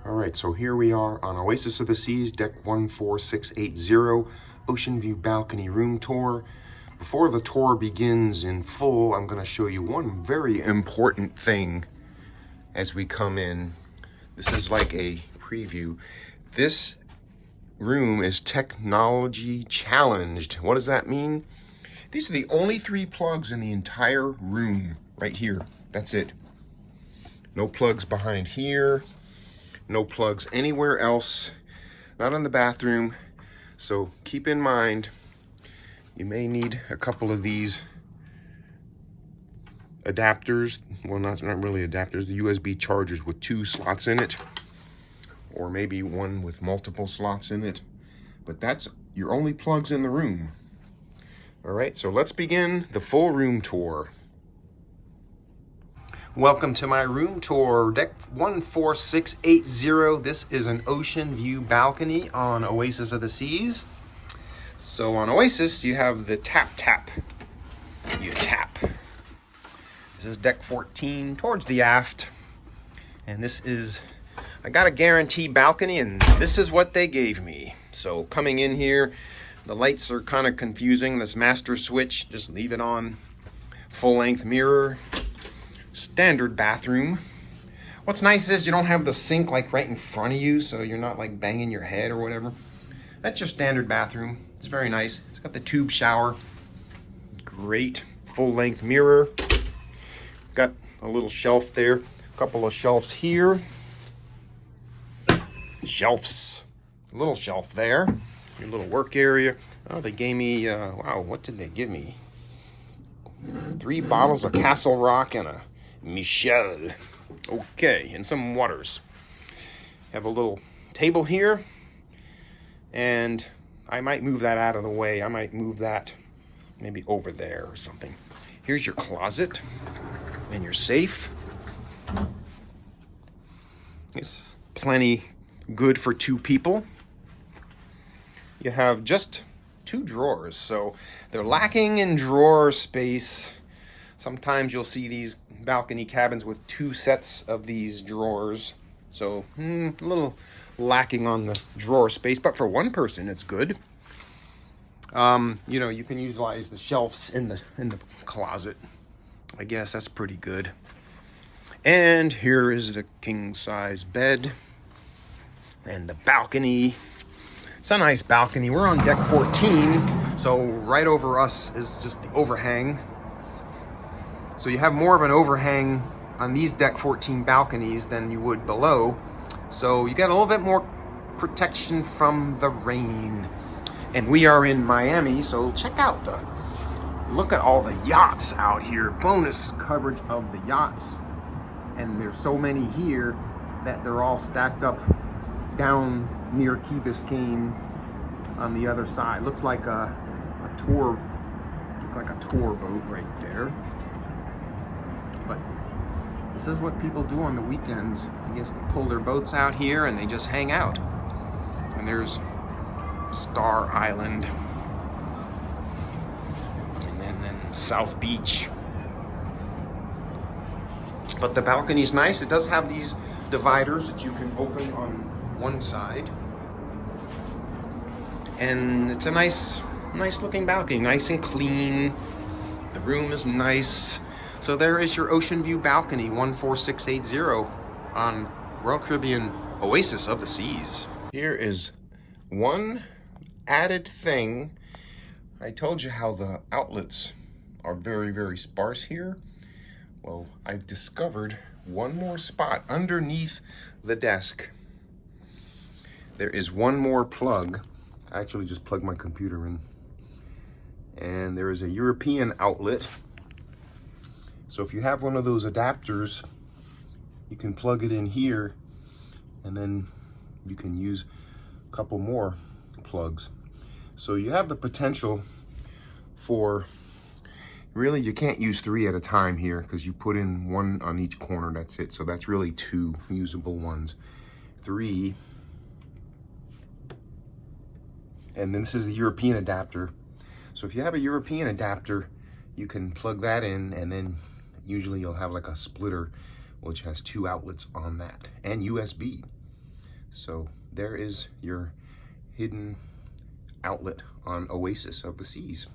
All right, so here we are on Oasis of the Seas, deck 14680, Ocean View Balcony Room Tour. Before the tour begins in full, I'm going to show you one very important thing as we come in. This is like a preview. This room is technology challenged. What does that mean? These are the only 3 plugs in the entire room right here. That's it. No plugs behind here. No plugs anywhere else, not in the bathroom. So keep in mind, you may need a couple of these adapters. Well, not really adapters, the USB chargers with 2 slots in it, or maybe one with multiple slots in it. But that's your only plugs in the room. All right, so let's begin the full room tour. Welcome to my room tour, deck 14680. This is an ocean view balcony on Oasis of the Seas. So on Oasis, you have the tap. You tap. This is deck 14 towards the aft. And this is, I got a guarantee balcony, and this is what they gave me. So coming in here, the lights are kind of confusing. This master switch, just leave it on. Full length mirror. Standard bathroom. What's nice is you don't have the sink like right in front of you, so you're not like banging your head or whatever. That's your standard bathroom. It's very nice. It's got the tube shower. Great full length mirror. Got a little shelf there. A couple of shelves here. Shelves. A little shelf there. Your little work area. Oh, they gave me, wow, what did they give me? 3 bottles of Castle Rock and a Michelle. Okay, and some waters. Have a little table here, and I might move that out of the way. I might move that maybe over there or something. Here's your closet and your safe. It's plenty good for 2 people. You have just 2 drawers, so they're lacking in drawer space. Sometimes you'll see these balcony cabins with 2 sets of these drawers, so a little lacking on the drawer space, but for 1 person it's good. You know, you can utilize the shelves in the closet. I guess that's pretty good. And here is the king size bed and the balcony. It's a nice balcony. We're on deck 14, so right over us is just the overhang. So you have more of an overhang on these deck 14 balconies than you would below. So you get a little bit more protection from the rain. And we are in Miami, so check out look at all the yachts out here. Bonus coverage of the yachts. And there's so many here that they're all stacked up down near Key Biscayne on the other side. Looks like a tour boat right there. But this is what people do on the weekends. I guess they pull their boats out here and they just hang out. And there's Star Island. And then South Beach. But the balcony's nice. It does have these dividers that you can open on one side. And it's a nice looking balcony. Nice and clean. The room is nice. So there is your Ocean View Balcony 14680 on Royal Caribbean Oasis of the Seas. Here is one added thing. I told you how the outlets are very, very sparse here. Well, I've discovered one more spot underneath the desk. There is one more plug. I actually just plugged my computer in. And there is a European outlet. So if you have one of those adapters, you can plug it in here, and then you can use a couple more plugs. So you have the potential for, really you can't use 3 at a time here because you put in 1 on each corner, that's it. So that's really 2 usable ones. 3. And then this is the European adapter. So if you have a European adapter, you can plug that in, and then usually you'll have like a splitter which has 2 outlets on that, and USB. So there is your hidden outlet on Oasis of the Seas.